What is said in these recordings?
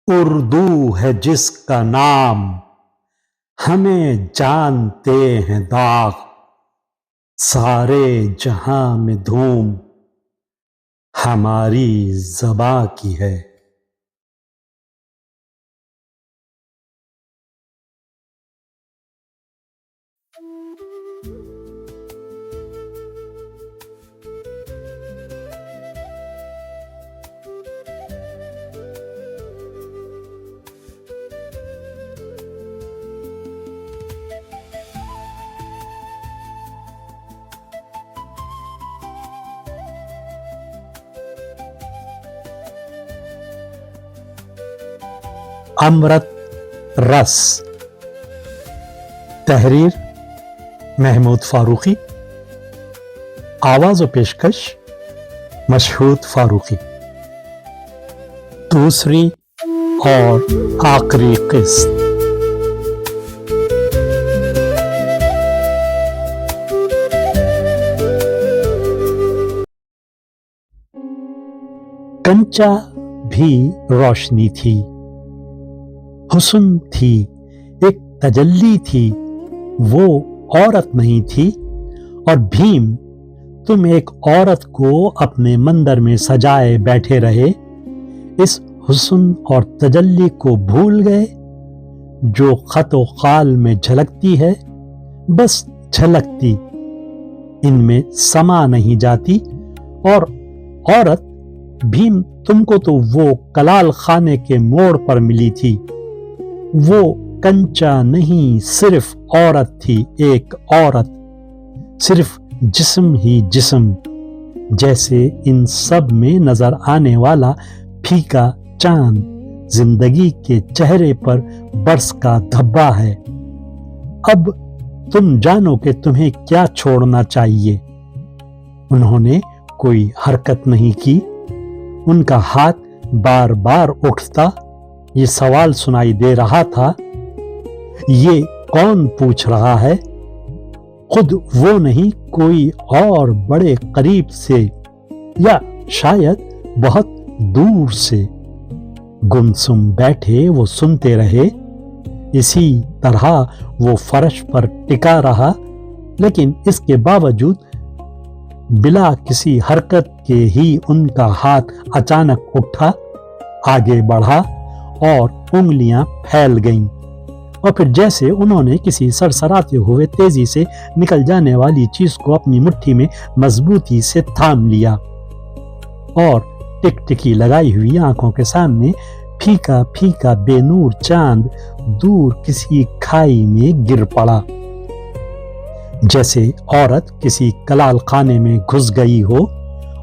اردو ہے جس کا نام، ہمیں جانتے ہیں داغ، سارے جہاں میں دھوم ہماری زباں کی ہے۔ امرت رس، تحریر محمود فاروقی، آواز و پیشکش مشہود فاروقی۔ دوسری اور آخری قسط۔ کنچا بھی روشنی تھی، حسن تھی، ایک تجلی تھی، وہ عورت نہیں تھی۔ اور بھیم، تم ایک عورت کو اپنے مندر میں سجائے بیٹھے رہے، اس حسن اور تجلی کو بھول گئے جو خط و خال میں جھلکتی ہے، بس جھلکتی، ان میں سما نہیں جاتی۔ اور عورت بھیم، تم کو تو وہ کلال خانے کے موڑ پر ملی تھی، وہ کنچا نہیں، صرف عورت تھی، ایک عورت، صرف جسم ہی جسم، جیسے ان سب میں نظر آنے والا پھیکا چاند زندگی کے چہرے پر برس کا دھبا ہے۔ اب تم جانو کہ تمہیں کیا چھوڑنا چاہیے۔ انہوں نے کوئی حرکت نہیں کی، ان کا ہاتھ بار بار اٹھتا، یہ سوال سنائی دے رہا تھا، یہ کون پوچھ رہا ہے؟ خود وہ نہیں، کوئی اور بڑے قریب سے، یا شاید بہت دور سے۔ گمسم بیٹھے وہ سنتے رہے، اسی طرح وہ فرش پر ٹکا رہا، لیکن اس کے باوجود بلا کسی حرکت کے ہی ان کا ہاتھ اچانک اٹھا، آگے بڑھا اور انگلیاں پھیل گئیں، اور پھر جیسے انہوں نے کسی سرسراتے ہوئے تیزی سے نکل جانے والی چیز کو اپنی مٹھی میں مضبوطی سے تھام لیا، اور ٹک ٹکی لگائی ہوئی آنکھوں کے سامنے پھیکا پھیکا بے نور چاند دور کسی کھائی میں گر پڑا، جیسے عورت کسی کلال خانے میں گھس گئی ہو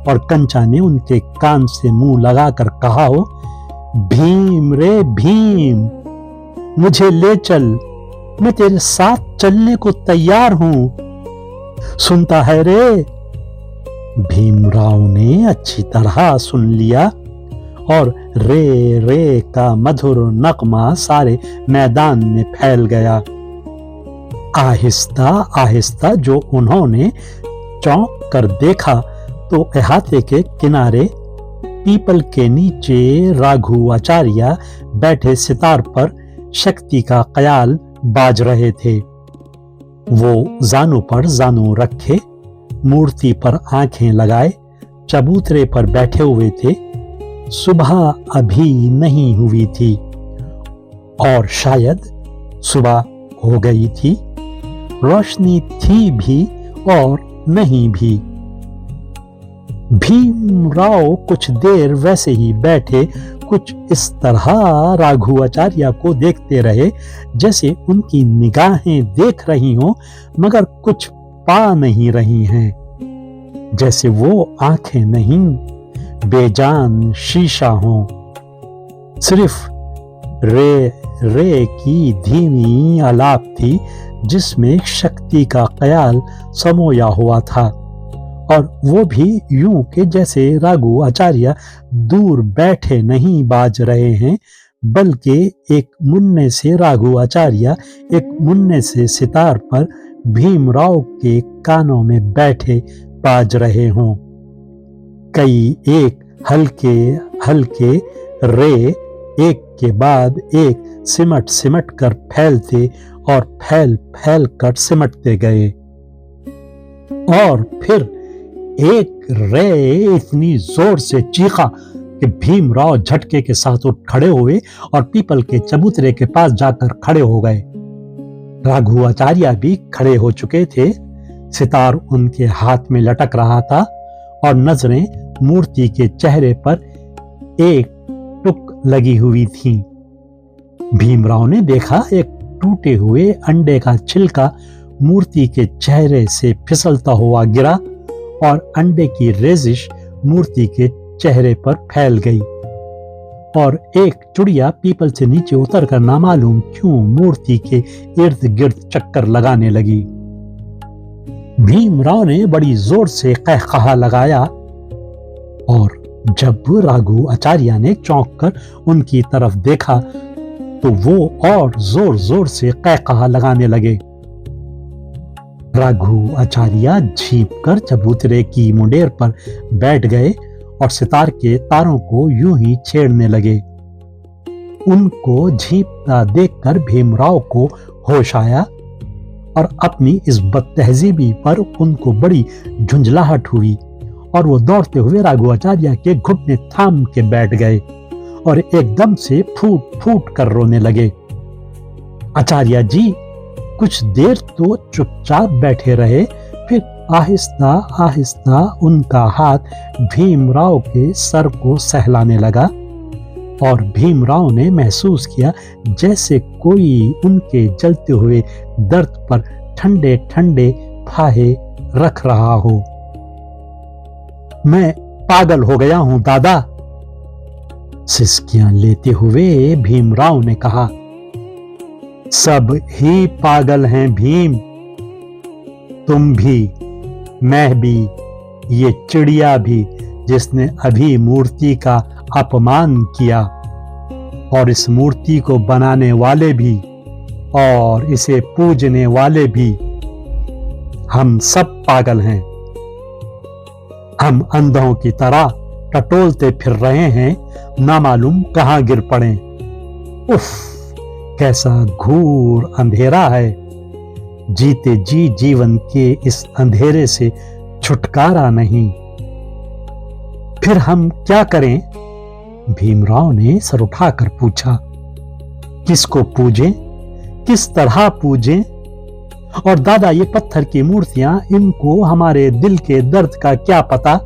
اور کنچا نے ان کے کان سے منہ لگا کر کہا ہو، بھیم رے بھیم، مجھے لے چل، میں تیرے ساتھ چلنے کو تیار ہوں، سنتا ہے رے؟ بھیم راؤ نے اچھی طرح سن لیا، اور رے رے کا مدھر نغمہ سارے میدان میں پھیل گیا۔ آہستہ آہستہ جو انہوں نے چونک کر دیکھا تو احاطے کے کنارے پیپل کے نیچے راگھو آچاریہ بیٹھے ستار پر شکتی کا خیال باج رہے تھے۔ وہ زانو پر زانو رکھے، مورتی پر آنکھیں لگائے، چبوترے پر بیٹھے ہوئے تھے۔ صبح ابھی نہیں ہوئی تھی، اور شاید صبح ہو گئی تھی، روشنی تھی بھی اور نہیں بھی۔ بھیم راؤ کچھ دیر ویسے ہی بیٹھے، کچھ اس طرح راگھو آچاریہ کو دیکھتے رہے جیسے ان کی نگاہیں دیکھ رہی ہوں مگر کچھ پا نہیں رہی ہیں، جیسے وہ آنکھیں نہیں، بے جان شیشہ ہوں۔ صرف رے رے کی دھیمی آلاپ تھی جس میں شکتی کا خیال سمویا ہوا تھا، اور وہ بھی یوں کہ جیسے راگھو آچاریہ دور بیٹھے نہیں باج رہے ہیں، بلکہ ایک مننے سے راگھو آچاریہ ایک مننے سے ستار پر بھیم راؤ کے کانوں میں بیٹھے باج رہے ہوں۔ کئی ایک ہلکے ہلکے رے ایک के बाद एक सिमट सिमट कर फैलते और फैल फैल कर सिमटते गए। और फिर एक रे इतनी जोर से चीखा कि भीमराव झटके के साथ उठ खड़े हुए और पीपल के चबूतरे के पास जाकर खड़े हो गए। राघु आचार्य भी खड़े हो चुके थे। सितार उनके हाथ में लटक रहा था और नजरें मूर्ति के चेहरे पर एक टुक लगी हुई थी। भीमराव ने देखा एक टूटे हुए अंडे का छिलका मूर्ति के चेहरे से फिसलता हुआ गिरा और अंडे की रेजिश मूर्ति के चेहरे पर फैल गई और एक चिड़िया पीपल से नीचे उतरकर नामालूम क्यों मूर्ति के इर्द गिर्द चक्कर लगाने लगी। भीमराव ने बड़ी जोर से कहकहा लगाया और जब राघु आचार्य ने चौंक कर उनकी तरफ देखा तो वो और जोर जोर से कहकहा लगाने लगे। राघु आचार्य झीप कर चबूतरे की मुंडेर पर बैठ गए और सितार के तारों को यूं ही छेड़ने लगे। उनको झीपता देखकर भीमराव को होश आया और अपनी इस बदतहजीबी पर उनको बड़ी झुंझलाहट हुई और वो दौड़ते हुए राघु आचार्य के घुटने थाम के बैठ गए और एकदम से फूट फूट कर रोने लगे। आचार्य जी कुछ देर तो चुपचाप बैठे रहे, फिर आहिस्ता आहिस्ता उनका हाथ भीमराव के सर को सहलाने लगा और भीमराव ने महसूस किया जैसे कोई उनके जलते हुए दर्द पर ठंडे ठंडे फाहे रख रहा हो। मैं पागल हो गया हूं दादा, सिसकियां लेते हुए भीमराव ने कहा। सब ही पागल हैं भीम, तुम भी, मैं भी, ये चिड़िया भी जिसने अभी मूर्ति का अपमान किया, और इस मूर्ति को बनाने वाले भी और इसे पूजने वाले भी, हम सब पागल हैं। हम अंधों की तरह टटोलते फिर रहे हैं, ना मालूम कहां गिर पड़े। उफ, कैसा घोर अंधेरा है। जीते जी जीवन के इस अंधेरे से छुटकारा नहीं। फिर हम क्या करें? भीमराव ने सर उठाकर पूछा। किसको पूजें? किस तरह पूजें? और दादा ये पत्थर की मूर्तियां, इनको हमारे दिल के दर्द का क्या पता?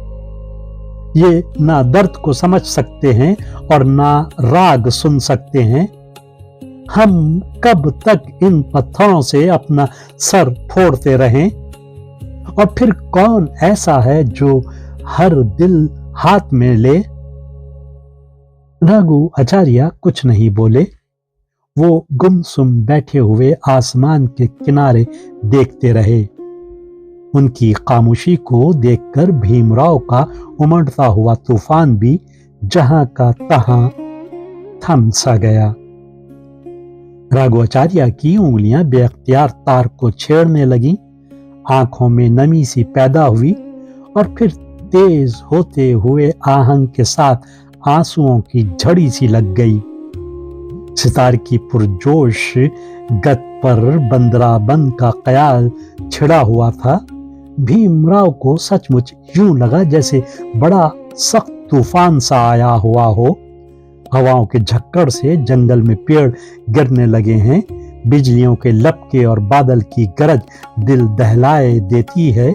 ये ना दर्द को समझ सकते हैं और ना राग सुन सकते हैं। हम कब तक इन पत्थरों से अपना सर फोड़ते रहें? और फिर कौन ऐसा है जो हर दिल हाथ में ले? राघु आचार्य कुछ नहीं बोले। वो गुमसुम बैठे हुए आसमान के किनारे देखते रहे। उनकी खामोशी को देखकर भीमराव का उमड़ता हुआ तूफान भी जहां का तहां थम सा गया। राघु आचार्य की उंगलियां बेअख्तियार तार को छेड़ने लगीं, आंखों में नमी सी पैदा हुई और फिर तेज होते हुए आहंग के साथ आंसुओं की झड़ी सी लग गई। सितार की पुरजोश गत पर बंदराबंद का ख्याल छिड़ा हुआ था। भीमराव को सचमुच यूं लगा जैसे बड़ा सख्त तूफान सा आया हुआ हो। हवाओं के झक्कड़ से जंगल में पेड़ गिरने लगे हैं। बिजलियों के लपके और बादल की गरज दिल दहलाए देती है।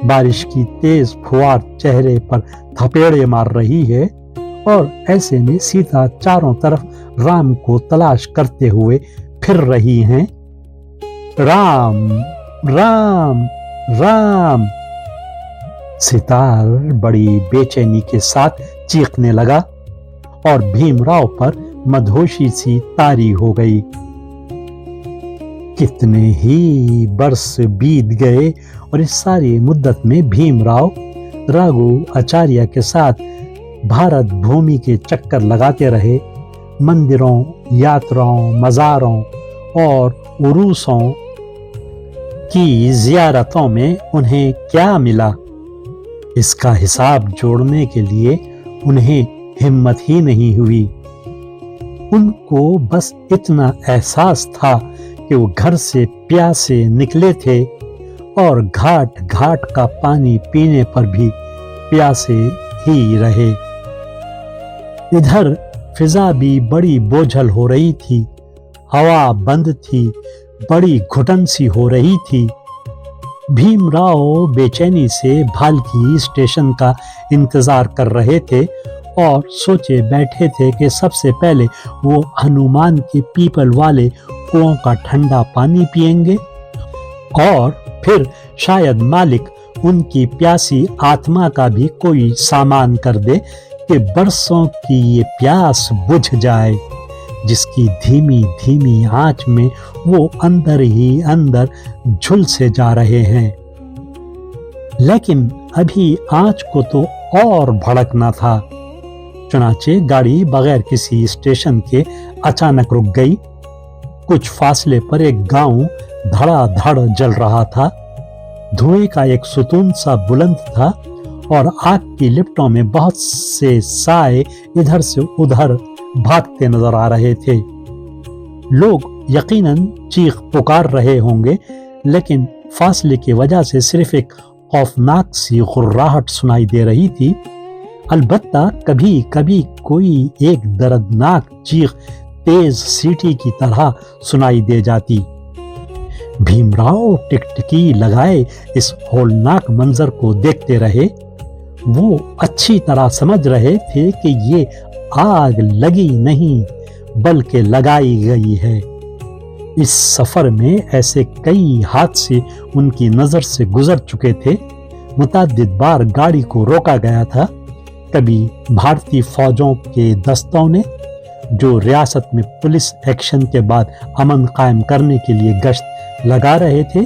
बारिश की तेज फुहार चेहरे पर थपेड़े मार रही है और ऐसे में सीता चारों तरफ राम को तलाश करते हुए फिर रही हैं। राम राम राम, सितार बड़ी बेचैनी के साथ चीखने लगा और भीमराव पर मदहोशी सी तारी हो गई। कितने ही बरस बीत गए और इस सारी मुद्दत में भीमराव राघु आचार्य के साथ भारत भूमि के चक्कर लगाते रहे। मंदिरों, यात्राओं, मज़ारों और उरूसों की जियारतों में उन्हें क्या मिला, इसका हिसाब जोड़ने के लिए उन्हें हिम्मत ही नहीं हुई। उनको बस इतना एहसास था कि वो घर से प्यासे निकले थे और घाट घाट का पानी पीने पर भी प्यासे ही रहे। इधर फिजा भी बड़ी बोझल हो रही थी, हवा बंद थी, बड़ी घुटन सी हो रही थी। भीमराव बेचैनी से भाल्की स्टेशन का इंतजार कर रहे थे और सोचे बैठे थे कि सबसे पहले वो हनुमान के पीपल वाले कुओं का ठंडा पानी पिएंगे और फिर शायद मालिक उनकी प्यासी आत्मा का भी कोई सामान कर दे कि बरसों की ये प्यास बुझ जाए, जिसकी धीमी धीमी आंच में वो अंदर ही अंदर झुलसे जा रहे हैं। लेकिन अभी आंच को तो और भड़कना था। चुनाचे गाड़ी बगैर किसी स्टेशन के अचानक रुक गई। कुछ फासले पर एक गांव धड़ाधड़ जल रहा था। धुएं का एक सुतून सा बुलंद था और आग की लिपटों में बहुत से साए इधर से उधर भागते नजर आ रहे थे। लोग यकीनन चीख पुकार रहे होंगे, लेकिन फासले की वजह से सिर्फ एक खौफनाक सी गुर्राहट सुनाई दे रही थी। अलबत्ता कभी कभी कोई एक दर्दनाक चीख तेज सीटी की तरह सुनाई दे जाती। भीमराव टिकटिकी लगाए इस होलनाक मंजर को देखते रहे। वो अच्छी तरह समझ रहे थे कि ये आग लगी नहीं बल्कि लगाई गई है। इस सफर में ऐसे कई हादसे उनकी नजर से गुजर चुके थे। मुतअद्दिद बार गाड़ी को रोका गया था। कभी भारतीय फौजों के दस्तों ने, जो रियासत में पुलिस एक्शन के बाद अमन कायम करने के लिए गश्त लगा रहे थे,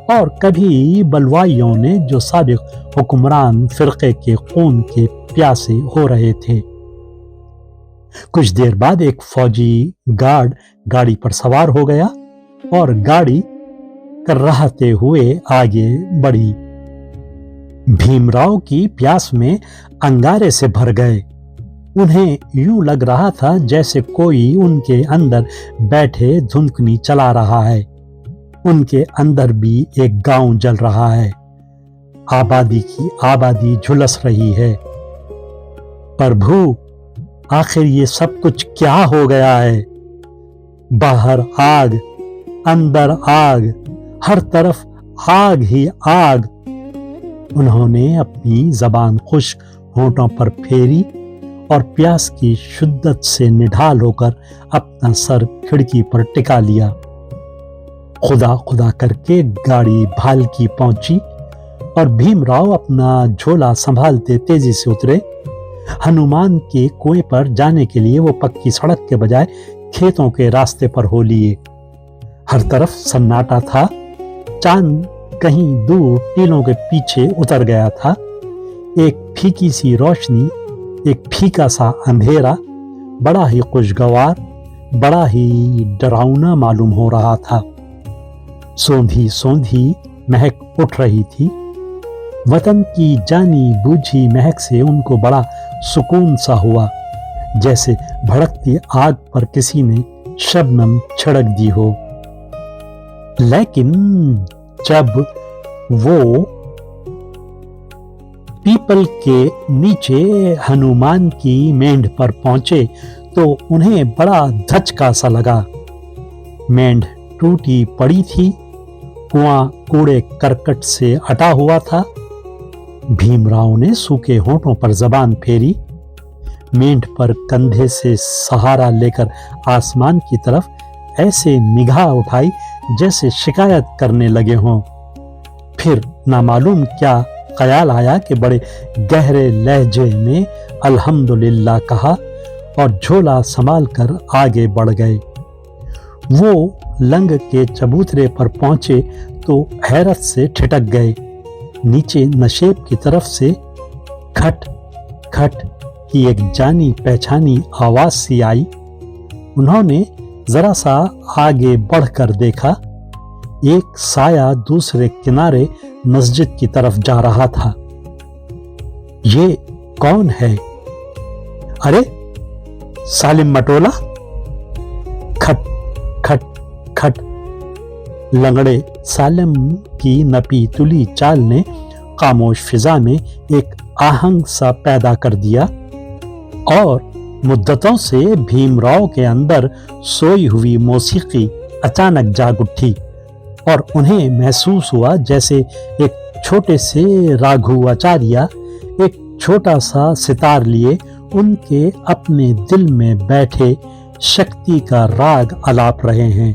और कभी बलवाइयों ने, जो साबिक हुक्मरान फिरके के खून के प्यासे हो रहे थे। कुछ देर बाद एक फौजी गार्ड गाड़ी पर सवार हो गया और गाड़ी कर्राहते हुए आगे बढ़ी। भीमराव की प्यास में अंगारे से भर गए। उन्हें यूं लग रहा था जैसे कोई उनके अंदर बैठे धुंधकनी चला रहा है। उनके अंदर भी एक गांव जल रहा है। आबादी की आबादी झुलस रही है। प्रभु, आखिर ये सब कुछ क्या हो गया है? बाहर आग, अंदर आग, हर तरफ आग ही आग। उन्होंने अपनी जबान खुश्क होंठों पर फेरी और प्यास की शिद्दत से निढाल होकर अपना सर खिड़की पर टिका लिया। खुदा खुदा करके गाड़ी भाल्की पहुंची और भीमराव अपना झोला संभालते तेजी से उतरे। हनुमान के कुएं पर जाने के लिए वो पक्की सड़क के बजाय खेतों के रास्ते पर हो लिए। हर तरफ सन्नाटा था। चांद कहीं दूर टीलों के पीछे उतर गया था। एक फीकी सी रोशनी, एक फीका सा अंधेरा बड़ा ही खुशगवार, बड़ा ही डरावना मालूम हो रहा था। सौंधी सौंधी महक उठ रही थी। वतन की जानी बूझी महक से उनको बड़ा सुकून सा हुआ, जैसे भड़कती आग पर किसी ने शबनम छिड़क दी हो। लेकिन जब वो पीपल के नीचे हनुमान की मेंढ पर पहुंचे तो उन्हें बड़ा धचका सा लगा। मेंढ टूटी पड़ी थी। कुआं कूड़े करकट से अटा हुआ था। भीमराव ने सूखे होंठों पर जबान फेरी। मेंढ पर कंधे से सहारा लेकर आसमान की तरफ ऐसे निगाह उठाई जैसे शिकायत करने लगे हों। फिर नामालूम क्या ख्याल आया कि बड़े गहरे लहजे में अल्हम्दुलिल्लाह कहा और झोला संभाल कर आगे बढ़ गए। वो लंग के चबूतरे पर पहुंचे तो हैरत से ठिठक गए। नीचे नशेब की तरफ से खट खट की एक जानी पहचानी आवाज सी आई। उन्होंने जरा सा आगे बढ़कर देखा। एक साया दूसरे किनारे मस्जिद की तरफ जा रहा था। ये कौन है? अरे सालिम मटोला, खट खट खट। लंगड़े सालिम की नपी तुली चाल ने खामोश फिजा में एक आहंग सा पैदा कर दिया और मुद्दतों से भीमराव के अंदर सोई हुई मौसीकी अचानक जाग उठी और उन्हें महसूस हुआ जैसे एक छोटे से राघवाचार्य एक छोटा सा सितार लिए उनके अपने दिल में बैठे शक्ति का राग आलाप रहे हैं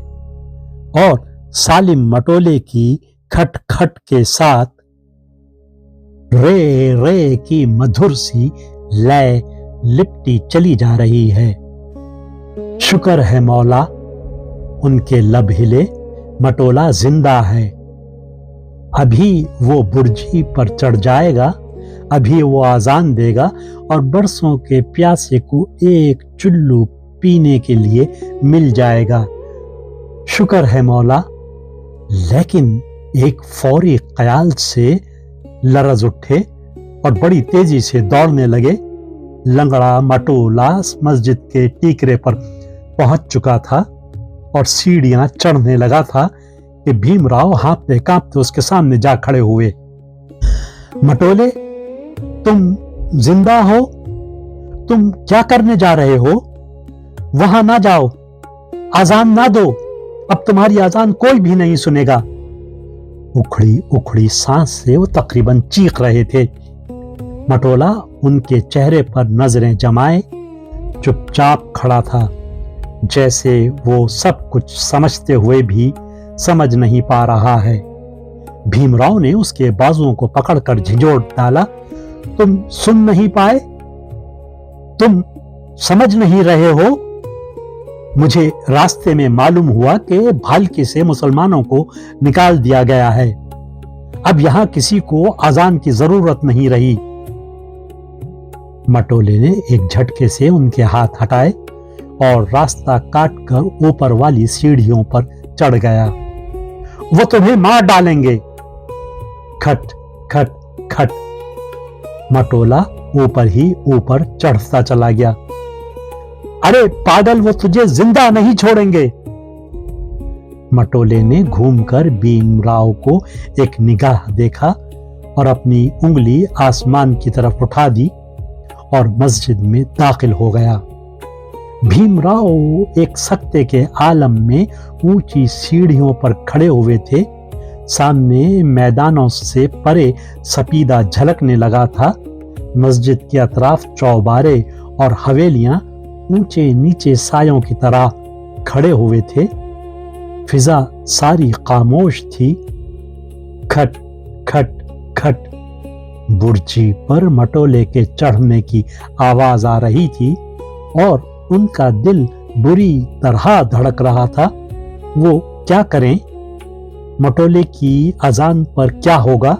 और सालिम मटोले की खट खट के साथ रे रे की मधुर सी लय लिपटी चली जा रही है। शुक्र है मौला, उनके लब हिले, मटोला जिंदा है। अभी वो बुर्जी पर चढ़ जाएगा, अभी वो आजान देगा और बरसों के प्यासे को एक चुल्लू पीने के लिए मिल जाएगा। शुक्र है मौला। लेकिन एक फौरी ख्याल से लरज उठे और बड़ी तेजी से दौड़ने लगे। लंगड़ा मटोला मस्जिद के टीकरे पर पहुंच चुका था और सीढ़ियां चढ़ने लगा था कि भीमराव हाँफते कांपते उसके सामने जा खड़े हुए। मटोले, तुम जिंदा हो? तुम क्या करने जा रहे हो? वहां ना जाओ, आजान ना दो, अब तुम्हारी आजान कोई भी नहीं सुनेगा। उखड़ी उखड़ी सांस से वो तकरीबन चीख रहे थे। मटोला उनके चेहरे पर नजरें जमाए चुपचाप खड़ा था, जैसे वो सब कुछ समझते हुए भी समझ नहीं पा रहा है। भीमराव ने उसके बाजुओं को पकड़कर झिझोड़ डाला। तुम सुन नहीं पाए? तुम समझ नहीं रहे हो? मुझे रास्ते में मालूम हुआ कि भालकी से मुसलमानों को निकाल दिया गया है। अब यहां किसी को अजान की जरूरत नहीं रही। मटोले ने एक झटके से उनके हाथ हटाए और रास्ता काटकर ऊपर वाली सीढ़ियों पर चढ़ गया। वो तुम्हें मार डालेंगे। खट खट खट। मटोला ऊपर ही ऊपर चढ़ता चला गया। अरे पागल, वो तुझे जिंदा नहीं छोड़ेंगे। मटोले ने घूमकर भीमराव को एक निगाह देखा और अपनी उंगली आसमान की तरफ उठा दी और मस्जिद में दाखिल हो गया। भीमराव एक सकते के आलम में ऊंची सीढ़ियों पर खड़े हुए थे। सामने मैदानों से परे सपीदा झलकने लगा था। मस्जिद के अतराफ चौबारे और हवेलियां ऊंचे नीचे सायों की तरह खड़े हुए थे। फिजा सारी खामोश थी। खट खट खट। बुर्जी पर मटोले के चढ़ने की आवाज आ रही थी और उनका दिल बुरी तरह धड़क रहा था। वो क्या करें? मटोले की अजान पर क्या होगा?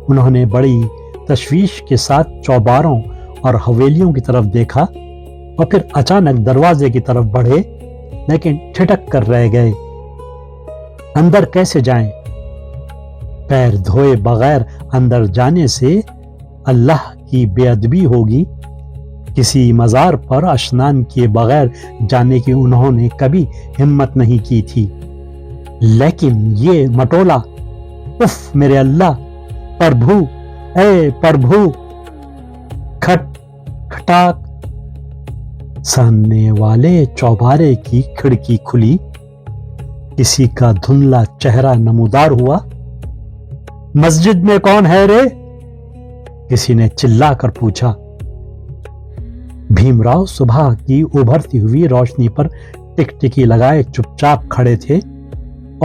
उन्होंने बड़ी तशवीश के साथ चौबारों और हवेलियों की तरफ देखा और फिर अचानक दरवाजे की तरफ बढ़े, लेकिन ठिठक कर रह गए। अंदर कैसे जाएं? पैर धोए बगैर अंदर जाने से अल्लाह की बेअदबी होगी। किसी मजार पर स्नान किए बगैर जाने की उन्होंने कभी हिम्मत नहीं की थी। लेकिन ये मटोला, उफ मेरे अल्लाह, प्रभु, ए प्रभु। खट खटाक। सामने वाले चौबारे की खिड़की खुली। किसी का धुंधला चेहरा नमूदार हुआ। मस्जिद में कौन है रे? किसी ने चिल्लाकर पूछा। भीमराव सुबह की उभरती हुई रोशनी पर टिकटिकी लगाए चुपचाप खड़े थे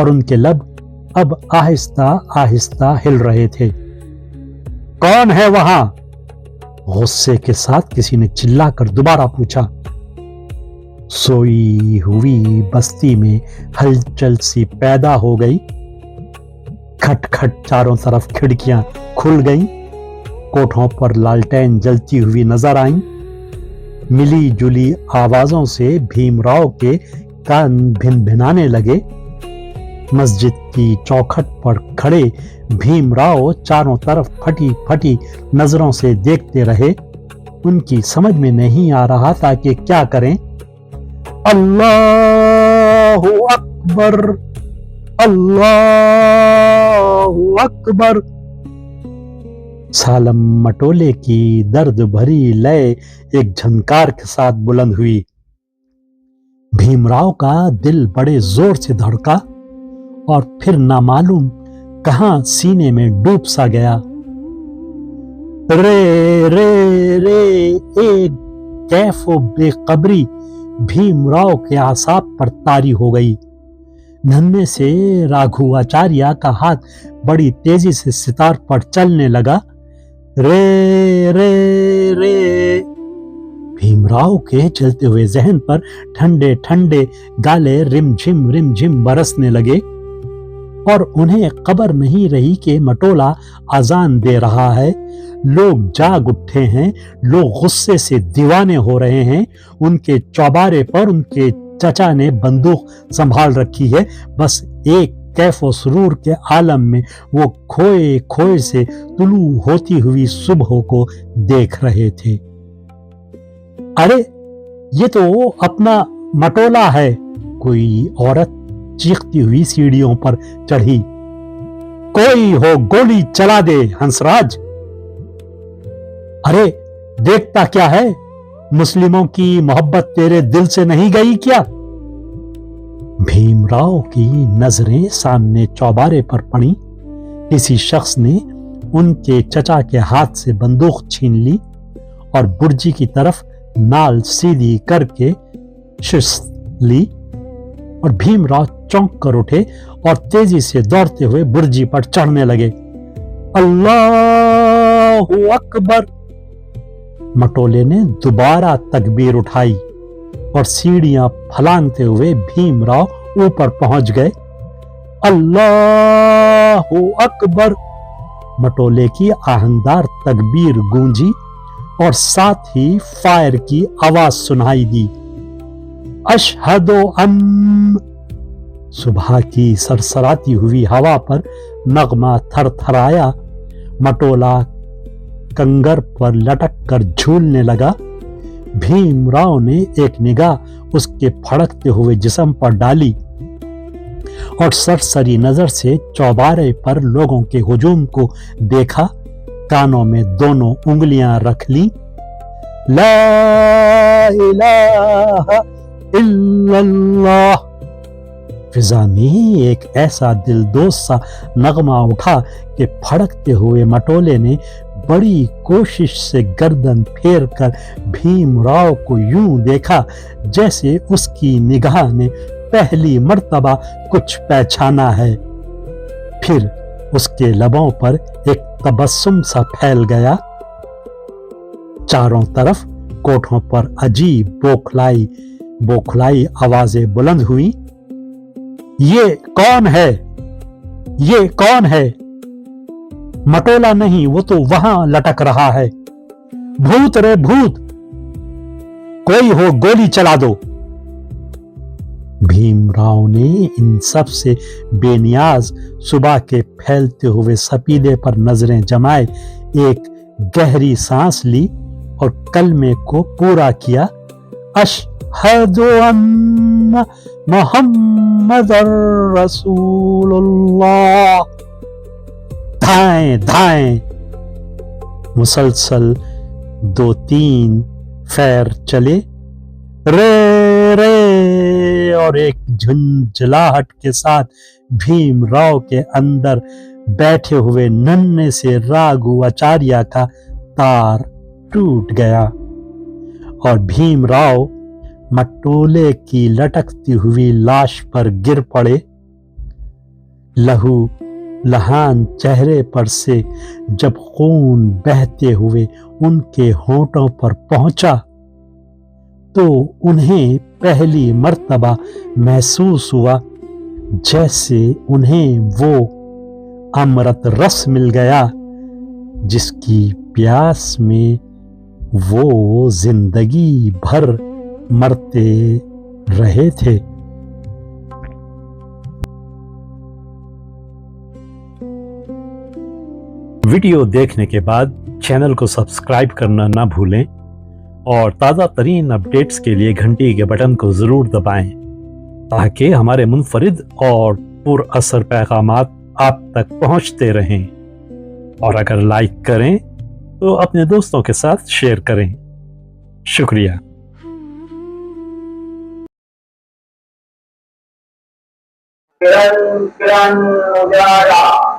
और उनके लब अब आहिस्ता आहिस्ता हिल रहे थे। कौन है वहां? गुस्से के साथ किसी ने चिल्लाकर दोबारा पूछा। सोई हुई बस्ती में हलचल सी पैदा हो गई। खटखट चारों तरफ खिड़कियां खुल गईं। कोठों पर लालटेन जलती हुई नजर आईं। मिली जुली आवाजों से भीमराव के कान भिनभिनाने लगे। मस्जिद की चौखट पर खड़े भीमराव चारों तरफ फटी फटी नजरों से देखते रहे। उनकी समझ में नहीं आ रहा था कि क्या करें। अल्लाहु अकबर, अल्लाहु अकबर। सालम मटोले की दर्द भरी लय एक झनकार के साथ बुलंद हुई। भीमराव का दिल बड़े जोर से धड़का और फिर नामालूम कहां सीने में डूब सा गया। रे रे रे एक कैफो बेकबरी भीमराव के आसाब पर तारी हो गई। नन्हे से राघुआचार्य का हाथ बड़ी तेजी से सितार पर चलने लगा। रे रे रे। भीमराव के चलते हुए जहन पर ठंडे ठंडे गाले रिमझिम बरसने लगे और उन्हें खबर नहीं रही कि मटोला अजान दे रहा है। लोग जाग उठे हैं, लोग गुस्से से दीवाने हो रहे हैं। उनके चौबारे पर उनके चचा ने बंदूक संभाल रखी है। बस एक कैफो सुरूर के आलम में वो खोए खोए से तुलू होती हुई सुबह को देख रहे थे। अरे ये तो अपना मटोला है, कोई औरत चीखती हुई सीढ़ियों पर चढ़ी। कोई हो गोली चला दे हंसराज। अरे देखता क्या है, मुस्लिमों की मोहब्बत तेरे दिल से नहीं गई क्या? भीमराव की नजरें सामने चौबारे पर पड़ी। किसी शख्स ने उनके चचा के हाथ से बंदूक छीन ली और बुर्जी की तरफ नाल सीधी करके शिस्त ली और भीमराव चौंक कर उठे और तेजी से दौड़ते हुए बुर्जी पर चढ़ने लगे। अल्लाहु अकबर। मटोले ने दोबारा तकबीर उठाई और सीढ़ियां फलांगते हुए भीमराव ऊपर पहुंच गए। अल्लाहु अकबर। मटोले की आहंगदार तकबीर गूंजी और साथ ही फायर की आवाज सुनाई दी। अशहदो अन्न। सुबह की सरसराती हुई हवा पर नगमा थरथराया। मटोला कंगर पर लटक कर झूलने लगा। भीमराव ने एक निगाह उसके फड़कते हुए जिस्म पर डाली और सरसरी नजर से चौबारे पर लोगों के हुजूम को देखा। कानों में दोनों उंगलियां रख ली। ला इलाहा इल्लल्लाह। फिजा में एक ऐसा दिलदोज सा नगमा उठा कि फड़कते हुए मटोले ने बड़ी कोशिश से गर्दन फेर कर भीमराव को यूं देखा जैसे उसकी निगाह ने पहली मर्तबा कुछ पहचाना है। फिर उसके लबों पर एक तबस्सुम सा फैल गया। चारों तरफ कोठों पर अजीब बौखलाई आवाजें बुलंद हुई। ये कौन है? ये कौन है? मटोला नहीं, वो तो वहां लटक रहा है। भूत रे भूत, कोई हो गोली चला दो। भीमराव ने इन सब से बेनियाज सुबह के फैलते हुए सपीदे पर नजरें जमाए एक गहरी सांस ली और कलमे को पूरा किया। अशहदु अन्ना मुहम्मदर रसूलुल्लाह। धाएं धाएं मुसलसल 2-3 फैर चले। रे रे और एक झुंझलाहट के साथ भीमराव के अंदर बैठे हुए नन्हे से राघुआचार्य का तार टूट गया और भीमराव मटोले की लटकती हुई लाश पर गिर पड़े। लहू लहान चेहरे पर से जब खून बहते हुए उनके होंठों पर पहुंचा तो उन्हें पहली मर्तबा महसूस हुआ जैसे उन्हें वो अमृत रस मिल गया जिसकी प्यास में वो जिंदगी भर मरते रहे थे। वीडियो देखने के बाद चैनल को सब्सक्राइब करना ना भूलें اور تازہ ترین اپڈیٹس کے لیے گھنٹی کے بٹن کو ضرور دبائیں تاکہ ہمارے منفرد اور پر اثر پیغامات آپ تک پہنچتے رہیں، اور اگر لائک کریں تو اپنے دوستوں کے ساتھ شیئر کریں۔ شکریہ۔ کرن کرن اجالا